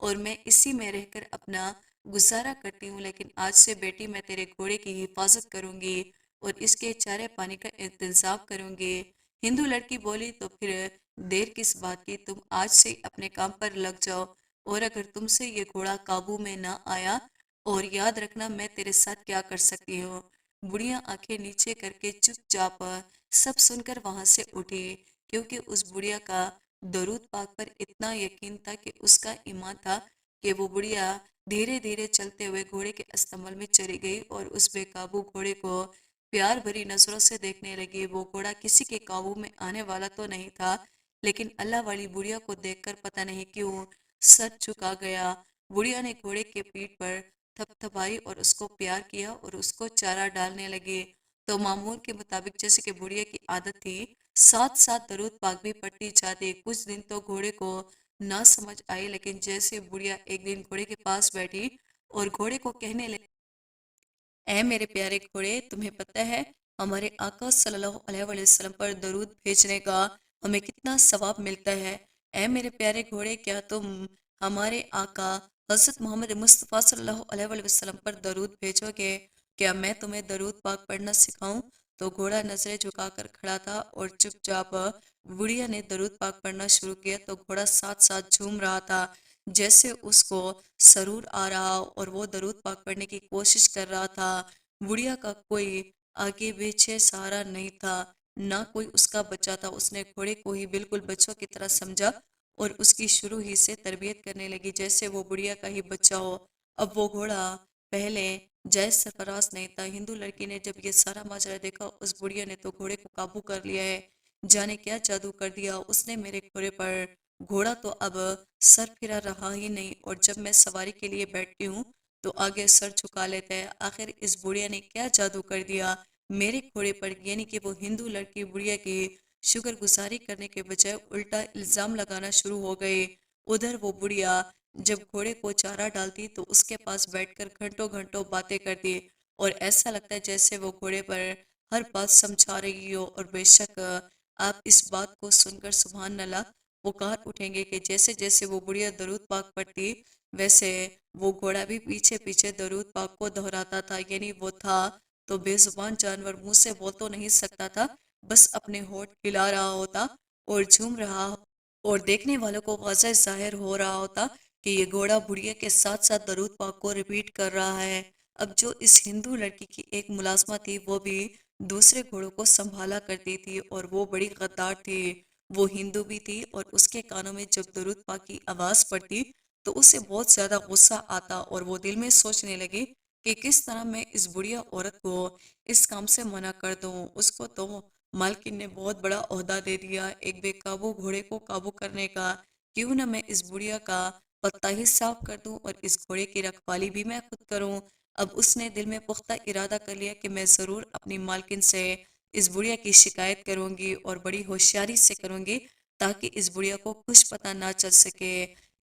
اور میں اسی میں رہ کر اپنا گزارا کرتی ہوں، لیکن آج سے بیٹی میں تیرے گھوڑے کی حفاظت کروں گی اور اس کے چارے پانی کا انتظام کروں گی۔ ہندو لڑکی بولی تو پھر دیر کس بات کی، تم آج سے اپنے کام پر لگ جاؤ، اور اگر تم سے یہ گھوڑا قابو میں نہ آیا اور یاد رکھنا میں تیرے ساتھ کیا کر سکتی ہوں۔ بڑھیا آنکھیں نیچے کر کے چپ چاپ سب سن کر وہاں سے اٹھی، کیونکہ اس بڑھیا کا درود پاک پر اتنا یقین تھا کہ اس کا ایمان تھا کہ وہ بڑھیا دھیرے دھیرے چلتے ہوئے گھوڑے کے استمبل میں چلی گئی اور اس بے قابو گھوڑے کو پیار بھری نظروں سے دیکھنے لگی۔ وہ گھوڑا کسی کے قابو میں آنے والا تو نہیں تھا، لیکن اللہ والی بڑھیا کو دیکھ کر پتہ نہیں کیوں سر جھکا گیا۔ بڑھیا نے گھوڑے کے پیٹھ پر تھپ تھپائی اور اس کو پیار کیا اور اس کو چارہ ڈالنے لگی۔ تو معمول کے مطابق جیسے کہ بڑھیا کی عادت تھی، ساتھ ساتھ درود پاک بھی پڑھتی جاتی۔ کچھ دن تو گھوڑے کو نہ سمجھ آئی، لیکن جیسے بڑھیا ایک دن گھوڑے کے پاس بیٹھی اور گھوڑے کو کہنے لگی، اے میرے پیارے گھوڑے، تمہیں پتہ ہے ہمارے آقا صلی اللہ علیہ وآلہ وسلم پر درود بھیجنے کا ہمیں کتنا ثواب ملتا ہے۔ اے میرے پیارے گھوڑے، کیا تم ہمارے آقا حضرت محمد مصطفیٰ صلی اللہ علیہ وآلہ وسلم پر درود بھیجو گے؟ کیا میں تمہیں درود پاک پڑھنا سکھاؤں؟ تو گھوڑا نظریں جھکا کر کھڑا تھا اور چپ چاپ بڑھیا نے درود پاک پڑھنا شروع کیا تو گھوڑا ساتھ ساتھ جھوم رہا تھا، جیسے اس کو سرور آ رہا اور وہ درود پاک پڑھنے کی کوشش کر رہا تھا۔ بڑھیا کا کوئی آگے پیچھے سہارا نہیں تھا، نہ کوئی اس کا بچہ تھا۔ اس نے گھوڑے کو ہی بالکل بچوں کی طرح سمجھا اور اس کی شروع ہی سے تربیت کرنے لگی جیسے وہ بڑھیا کا ہی بچہ ہو۔ اب وہ گھوڑا پہلے جائز سرفراز نہیں تھا۔ ہندو لڑکی نے جب یہ سارا ماجرا دیکھا، اس بڑھیا نے تو گھوڑے کو قابو کر لیا ہے، جانے کیا جادو کر دیا اس نے میرے گھوڑے پر۔ گھوڑا تو اب سر پھرا رہا ہی نہیں، اور جب میں سواری کے لیے بیٹھتی ہوں تو آگے سر جھکا لیتا ہے۔ آخر اس بڑھیا نے کیا جادو کر دیا میرے گھوڑے پر؟ یعنی کہ وہ ہندو لڑکی بڑھیا کی شکر گزاری کرنے کے بجائے الٹا الزام لگانا شروع ہو گئی۔ ادھر وہ بڑھیا جب گھوڑے کو چارہ ڈالتی تو اس کے پاس بیٹھ کر گھنٹوں گھنٹوں باتیں کرتی، اور ایسا لگتا ہے جیسے وہ گھوڑے پر ہر بات سمجھا رہی ہو۔ اور بے شک آپ اس بات کو سن کر سبحان اللہ پکار اٹھیں گے کہ جیسے جیسے وہ بڑھیا درود پاک پڑھتی، ویسے وہ گھوڑا بھی پیچھے پیچھے درود پاک کو دہراتا تھا۔ یعنی وہ تھا تو بے زبان جانور، منہ سے بول تو نہیں سکتا تھا، بس اپنے ہونٹ ہلا رہا ہوتا اور جھوم رہا، اور دیکھنے والوں کو واضح ظاہر ہو رہا ہوتا کہ یہ گھوڑا بڑھیا کے ساتھ ساتھ درود پاک کو ریپیٹ کر رہا ہے۔ اب جو اس ہندو لڑکی کی ایک ملازمہ تھی، وہ بھی دوسرے گھوڑوں کو سنبھالا کرتی تھی، اور وہ بڑی غدار تھی۔ وہ ہندو بھی تھی، اور اس کے کانوں میں جب درود پاک کی آواز پڑتی تو اسے بہت زیادہ غصہ آتا، اور وہ دل میں سوچنے لگی کہ کس طرح میں اس بڑھیا عورت کو اس کام سے منع کر دوں۔ اس کو تو مالکن نے بہت بڑا عہدہ دے دیا ایک بے قابو گھوڑے کو قابو کرنے کا، کیوں نہ میں اس بڑھیا کا پتہ ہی صاف کر دوں اور اس گھوڑے کی رکھوالی بھی میں خود کروں۔ اب اس نے دل میں پختہ ارادہ کر لیا کہ میں ضرور اپنی مالکن سے اس بڑھیا کی شکایت کروں گی، اور بڑی ہوشیاری سے کروں گی تاکہ اس بڑھیا کو کچھ پتہ نہ چل سکے۔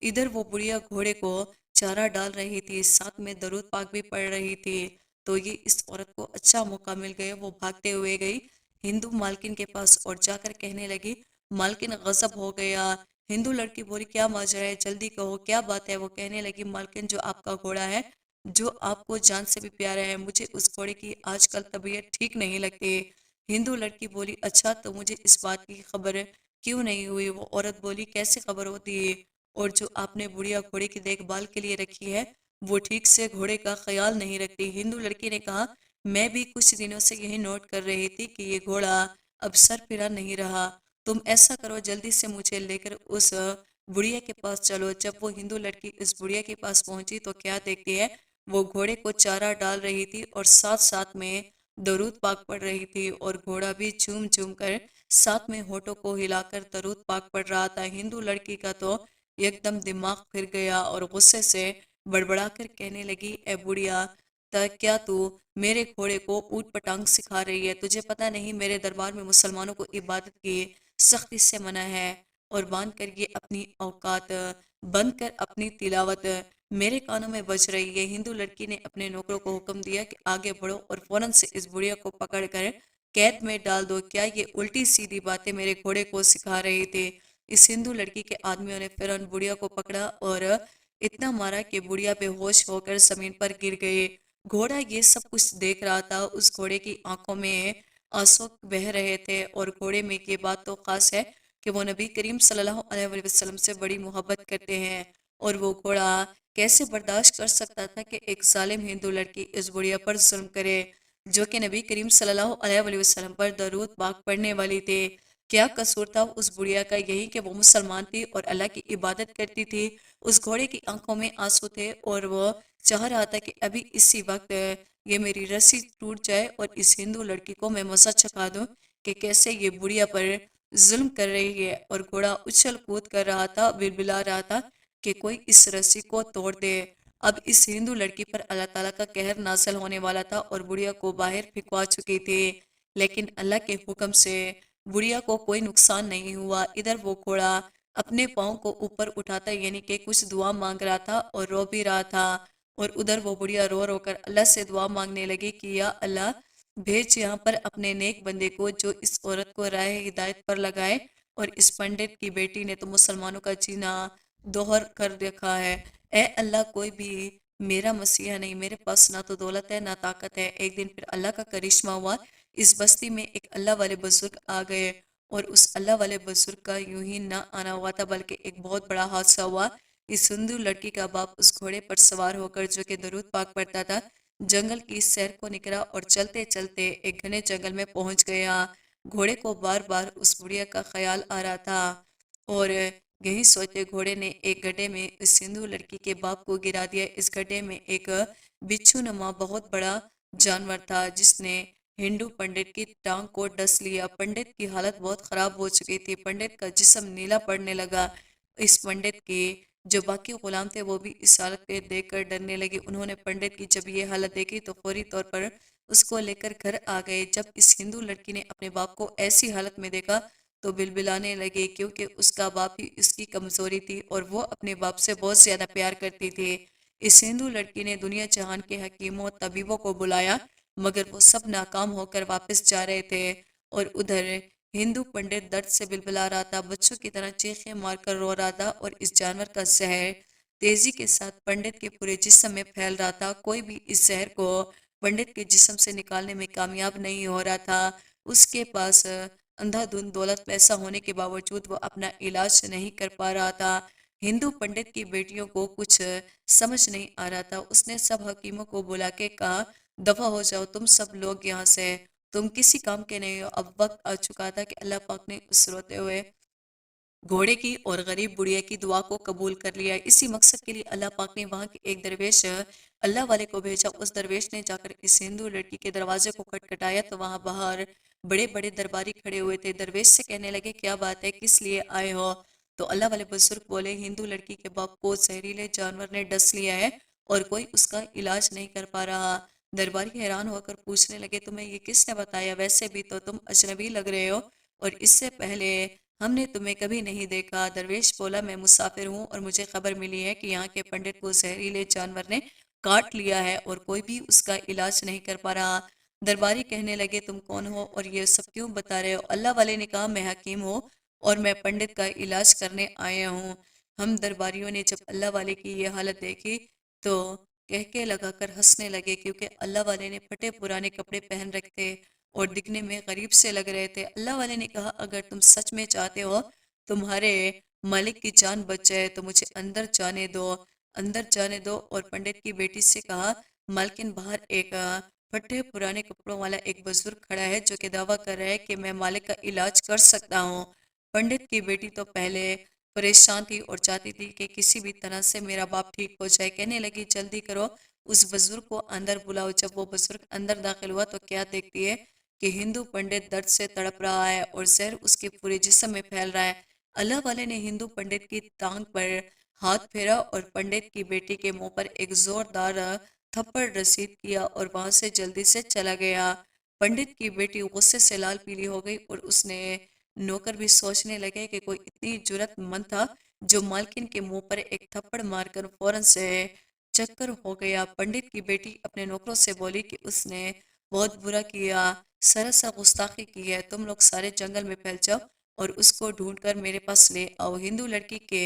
ادھر وہ بڑھیا گھوڑے کو چارہ ڈال رہی تھی، ساتھ میں درود پاک بھی پڑھ رہی تھی، تو یہ اس عورت کو اچھا موقع مل گیا۔ وہ بھاگتے ہوئے گئی ہندو مالکن کے پاس اور جا کر کہنے لگی، مالکن غضب ہو گیا۔ ہندو لڑکی بولی، کیا ماجرا ہے، جلدی کہو کیا بات ہے؟ وہ کہنے لگی، مالکن جو آپ کا گھوڑا ہے، جو آپ کو جان سے بھی پیارا ہے، مجھے اس گھوڑے کی آج کل طبیعت ٹھیک نہیں لگتی۔ ہندو لڑکی بولی، اچھا تو مجھے اس بات کی خبر کیوں نہیں ہوئی؟ وہ عورت بولی، کیسے خبر ہوتی ہے؟ اور جو آپ نے بڑھیا گھوڑے کی دیکھ بھال کے لیے رکھی ہے، وہ ٹھیک سے گھوڑے کا خیال نہیں رکھتی۔ ہندو لڑکی نے کہا، میں بھی کچھ دنوں سے یہی نوٹ کر رہی تھی کہ یہ گھوڑا اب سر پھرا نہیں رہا۔ تم ایسا کرو، جلدی سے مجھے لے کر اس بڑھیا کے پاس چلو۔ جب وہ ہندو لڑکی اس بڑھیا کے پاس پہنچی تو کیا دیکھتی ہے، وہ گھوڑے کو چارہ ڈال رہی تھی اور ساتھ ساتھ میں درود پاک پڑھ رہی تھی، اور گھوڑا بھی جھوم جھوم کر ساتھ میں ہونٹوں کو ہلا کر درود پاک پڑھ رہا تھا۔ ہندو لڑکی کا تو ایک دم دماغ پھر گیا اور غصے سے بڑبڑا کر کہنے لگی، اے بڑھیا، کیا تو میرے گھوڑے کو اوٹ پٹانگ سکھا رہی ہے؟ تجھے پتہ نہیں میرے دربار میں مسلمانوں کو عبادت کی سختی سے منع ہے، اور باندھ کر یہ اپنی اوقات بند کر اپنی تلاوت میرے کانوں میں بج رہی ہے۔ ہندو لڑکی نے اپنے نوکروں کو حکم دیا کہ آگے بڑھو اور فوراً سے اس بڑھیا کو پکڑ کر قید میں ڈال دو۔ کیا یہ الٹی سیدھی باتیں میرے گھوڑے کو سکھا رہی تھی؟ اس ہندو لڑکی کے آدمیوں نے فوراً بڑھیا کو پکڑا اور اتنا مارا کہ بڑھیا بے ہوش ہو کر زمین پر گر گئے۔ گھوڑا یہ سب کچھ دیکھ رہا تھا، اس گھوڑے کی آنکھوں میں آنسو بہہ رہے تھے، اور گھوڑے میں یہ بات تو خاص ہے کہ وہ نبی کریم صلی اللہ علیہ وآلہ وسلم سے بڑی محبت کرتے ہیں، اور وہ گھوڑا کیسے برداشت کر سکتا تھا کہ ایک ظالم ہندو لڑکی اس بڑھیا پر ظلم کرے جو کہ نبی کریم صلی اللہ علیہ وآلہ وسلم پر درود پاک پڑھنے والی تھی۔ کیا قصور تھا اس بڑھیا کا؟ یہی کہ وہ مسلمان تھی اور اللہ کی عبادت کرتی تھی۔ اس گھوڑے کی آنکھوں میں آنسو تھے اور وہ چاہ رہا تھا کہ ابھی اسی وقت یہ میری رسی ٹوٹ جائے اور اس ہندو لڑکی کو میں مزہ چکھا دوں کہ کیسے یہ بڑھیا پر ظلم کر رہی ہے، اور گھوڑا اچھل کود کر رہا تھا، بلبلا رہا تھا کہ کوئی اس رسی کو توڑ دے۔ اب اس ہندو لڑکی پر اللہ تعالیٰ کا قہر نازل ہونے والا تھا اور بڑھیا کو باہر پھینکوا چکی تھی، لیکن اللہ کے حکم سے بڑھیا کو کوئی نقصان نہیں ہوا۔ ادھر وہ گھوڑا اپنے پاؤں کو اوپر اٹھاتا یعنی کہ کچھ دعا مانگ رہا تھا اور رو بھی رہا تھا، اور ادھر وہ بڑھیا رو رو کر اللہ سے دعا مانگنے لگی کہ یا اللہ بھیج یہاں پر اپنے نیک بندے کو جو اس عورت کو راہ ہدایت پر لگائے، اور اس پنڈت کی بیٹی نے تو مسلمانوں کا جینا دوہر کر رکھا ہے۔ اے اللہ کوئی بھی میرا مسیحا نہیں، میرے پاس نہ تو دولت ہے نہ طاقت ہے۔ ایک دن پھر اللہ کا کرشمہ ہوا، اس بستی میں ایک اللہ والے بزرگ آ گئے، اور اس اللہ والے بزرگ کا یوں ہی نہ آنا ہوا تھا بلکہ ایک بہت بڑا حادثہ ہوا۔ اس ہندو لڑکی کا باپ اس گھوڑے پر سوار ہو کر جو کہ درود پاک پڑھتا تھا، جنگل کی سیر کو نکلا اور چلتے چلتے ایک گھنے جنگل میں پہنچ گیا۔ گھوڑے کو بار بار اس بڑھیا کا خیال آ رہا تھا، اور یہی سوچتے گھوڑے نے ایک گڈھے میں اس ہندو لڑکی کے باپ کو گرا دیا۔ اس گڈھے میں ایک بچھو نما بہت بڑا جانور تھا جس نے ہندو پنڈت کی ٹانگ کو ڈس لیا۔ پنڈت کی حالت بہت خراب ہو چکی تھی، پنڈت کا جسم نیلا پڑنے لگا۔ اس پنڈت کے جو باقی غلام تھے وہ بھی اس حالت پہ دیکھ کر ڈرنے لگے۔ انہوں نے پنڈت کی جب یہ حالت دیکھی تو فوری طور پر اس کو لے کر گھر آ گئے۔ جب اس ہندو لڑکی نے اپنے باپ کو ایسی حالت میں دیکھا تو بلبلانے لگے، کیونکہ اس کا باپ ہی اس کی کمزوری تھی اور وہ اپنے باپ سے بہت زیادہ پیار کرتی تھی۔ اس ہندو لڑکی نے دنیا جہان کے حکیموں طبیبوں کو بلایا، مگر وہ سب ناکام ہو کر واپس جا رہے تھے، اور ادھر ہندو پنڈت درد سے بلبلا رہا تھا، بچوں کی طرح چیخیں مار کر رو رہا تھا، اور اس جانور کا زہر تیزی کے ساتھ پنڈت کے پورے جسم میں پھیل رہا تھا۔ کوئی بھی اس زہر کو پنڈت کے جسم سے نکالنے میں کامیاب نہیں ہو رہا تھا۔ اس کے پاس اندھا دھند دولت پیسہ ہونے کے باوجود وہ اپنا علاج نہیں کر پا رہا تھا۔ ہندو پنڈت کی بیٹیوں کو کچھ سمجھ نہیں آ رہا تھا۔ اس نے سب حکیموں کو بلا کے کہا دفع ہو جاؤ تم سب لوگ یہاں سے، تم کسی کام کے نہیں ہو۔ اب وقت آ چکا تھا کہ اللہ پاک نے اس روتے ہوئے گھوڑے کی اور غریب بڑھیا کی دعا کو قبول کر لیا۔ اسی مقصد کے لیے اللہ پاک نے وہاں کے ایک درویش اللہ والے کو بھیجا۔ اس درویش نے جا کر اس ہندو لڑکی کے دروازے کو کھٹکھٹایا تو وہاں باہر بڑے بڑے درباری کھڑے ہوئے تھے۔ درویش سے کہنے لگے کیا بات ہے، کس لیے آئے ہو؟ تو اللہ والے بزرگ بولے ہندو لڑکی کے باپ کو زہریلے جانور نے ڈس لیا ہے اور کوئی اس کا علاج نہیں کر پا رہا۔ درباری حیران ہو کر پوچھنے لگے تمہیں یہ کس نے بتایا؟ ویسے بھی تو تم اجنبی لگ رہے ہو اور اس سے پہلے ہم نے تمہیں کبھی نہیں دیکھا۔ درویش بولا میں مسافر ہوں اور مجھے خبر ملی ہے کہ یہاں کے پنڈت کو زہریلے جانور نے کاٹ لیا ہے اور کوئی بھی اس کا علاج نہیں کر پا رہا۔ درباری کہنے لگے تم کون ہو اور یہ سب کیوں بتا رہے ہو؟ اللہ والے نے کہا میں حکیم ہوں اور میں پنڈت کا علاج کرنے آیا ہوں۔ ہم درباریوں نے جب اللہ والے کی یہ حالت دیکھی تو کہکے لگا کر ہنسنے لگے، کیونکہ اللہ والے نے پھٹے پرانے کپڑے پہن رکھتے اور دکھنے میں غریب سے لگ رہے تھے۔ اللہ والے نے کہا اگر تم سچ میں چاہتے ہو تمہارے مالک کی جان بچ جائے تو مجھے اندر جانے دو، اندر جانے دو۔ اور پنڈت کی بیٹی سے کہا مالکن باہر ایک پھٹے پرانے کپڑوں والا ایک بزرگ کھڑا ہے جو کہ دعویٰ کر رہا ہے کہ میں مالک کا علاج کر سکتا ہوں۔ پنڈت کی بیٹی تو پہلے پریشان تھی اور چاہتی تھی کہ کسی بھی طرح سے میرا باپ ٹھیک ہو جائے، کہنے لگی جلدی کرو اس بزرگ کو اندر بلاؤ۔ جب وہ بزرگ اندر داخل ہوا تو کیا دیکھتی ہے کہ ہندو پنڈت درد سے تڑپ رہا ہے اور زہر اس کے پورے جسم میں پھیل رہا ہے۔ اللہ والے نے ہندو پنڈت کی ٹانگ پر ہاتھ پھیرا اور پنڈت کی بیٹی کے منہ پر ایک زوردار تھپڑ رسید کیا اور وہاں سے جلدی سے چلا گیا۔ پنڈت کی بیٹی غصے سے لال پیلی ہو گئی اور اس نے نوکر بھی سوچنے لگے کہ کوئی اتنی جرات مند تھا جو مالکن کے منہ پر ایک تھپڑ مار کر فوراً سے چکر ہو گیا۔ پنڈت کی بیٹی اپنے نوکروں سے بولی کہ اس نے بہت برا کیا، سراسر گستاخی کی ہے، تم لوگ سارے جنگل میں پھیل جاؤ اور اس کو ڈھونڈ کر میرے پاس لے آؤ۔ ہندو لڑکی کے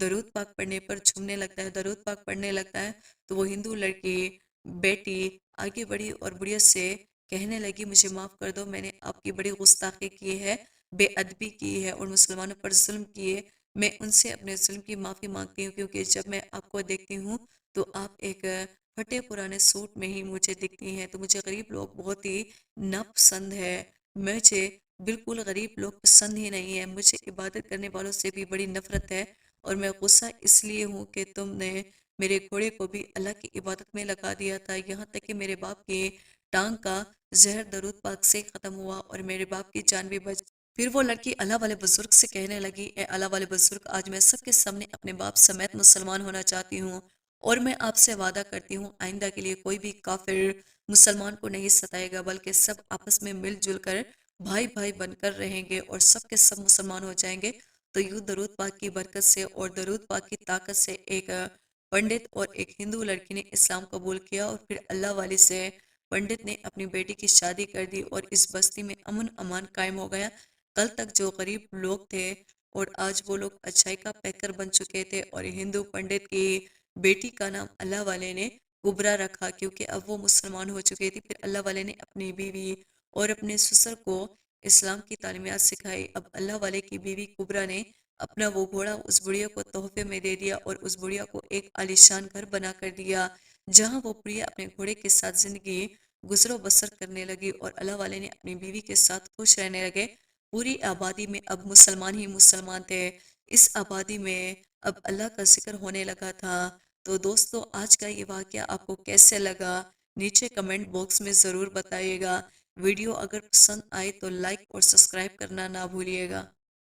درود پاک پڑھنے پر جھومنے لگتا ہے، درود پاک پڑھنے لگتا ہے، تو وہ ہندو لڑکی بیٹی آگے بڑھی اور بڑھیا سے کہنے لگی مجھے معاف کر دو، میں نے آپ کی بڑی گستاخی کی ہے، بے ادبی کی ہے اور مسلمانوں پر ظلم کیے، میں ان سے اپنے ظلم کی معافی مانگتی ہوں، کیونکہ جب میں آپ کو دیکھتی ہوں تو آپ ایک پھٹے پرانے سوٹ میں ہی مجھے دکھتی ہیں، تو مجھے غریب لوگ بہت ہی ناپسند ہے، مجھے بالکل غریب لوگ پسند ہی نہیں ہے، مجھے عبادت کرنے والوں سے بھی بڑی نفرت ہے، اور میں غصہ اس لیے ہوں کہ تم نے میرے گھوڑے کو بھی اللہ کی عبادت میں لگا دیا تھا، یہاں تک کہ میرے باپ کی ٹانگ کا زہر درود پاک سے ختم ہوا اور میرے باپ کی جان بھی بچ۔ پھر وہ لڑکی اللہ والے بزرگ سے کہنے لگی اے اللہ والے بزرگ، آج میں سب کے سامنے اپنے باپ سمیت مسلمان ہونا چاہتی ہوں، اور میں آپ سے وعدہ کرتی ہوں آئندہ کے لیے کوئی بھی کافر مسلمان کو نہیں ستائے گا، بلکہ سب آپس میں مل جل کر بھائی بھائی بن کر رہیں گے اور سب کے سب مسلمان ہو جائیں گے۔ تو یوں درود پاک کی برکت سے اور درود پاک کی طاقت سے ایک پنڈت اور ایک ہندو لڑکی نے اسلام قبول کیا، اور پھر اللہ والی سے پنڈت نے اپنی بیٹی کی شادی کر دی اور اس بستی میں امن امان قائم ہو گیا۔ کل تک جو غریب لوگ تھے اور آج وہ لوگ اچھائی کا پیکر بن چکے تھے، اور ہندو پنڈت کی بیٹی کا نام اللہ والے نے کبرا رکھا، کیونکہ اب وہ مسلمان ہو چکی تھی۔ پھر اللہ والے نے اپنی بیوی اور اپنے سسر کو اسلام کی تعلیمات سکھائی۔ اب اللہ والے کی بیوی کبرا نے اپنا وہ گھوڑا اس بڑھیا کو تحفے میں دے دیا اور اس بڑھیا کو ایک عالیشان گھر بنا کر دیا، جہاں وہ بڑھیا اپنے گھوڑے کے ساتھ زندگی گزر و بسر کرنے لگی، اور اللہ والے نے اپنی بیوی کے ساتھ خوش رہنے لگے۔ پوری آبادی میں اب مسلمان ہی مسلمان تھے، اس آبادی میں اب اللہ کا ذکر ہونے لگا تھا۔ تو دوستو، آج کا یہ واقعہ آپ کو کیسے لگا نیچے کمنٹ باکس میں ضرور بتائیے گا۔ ویڈیو اگر پسند آئے تو لائک اور سبسکرائب کرنا نہ بھولیے گا۔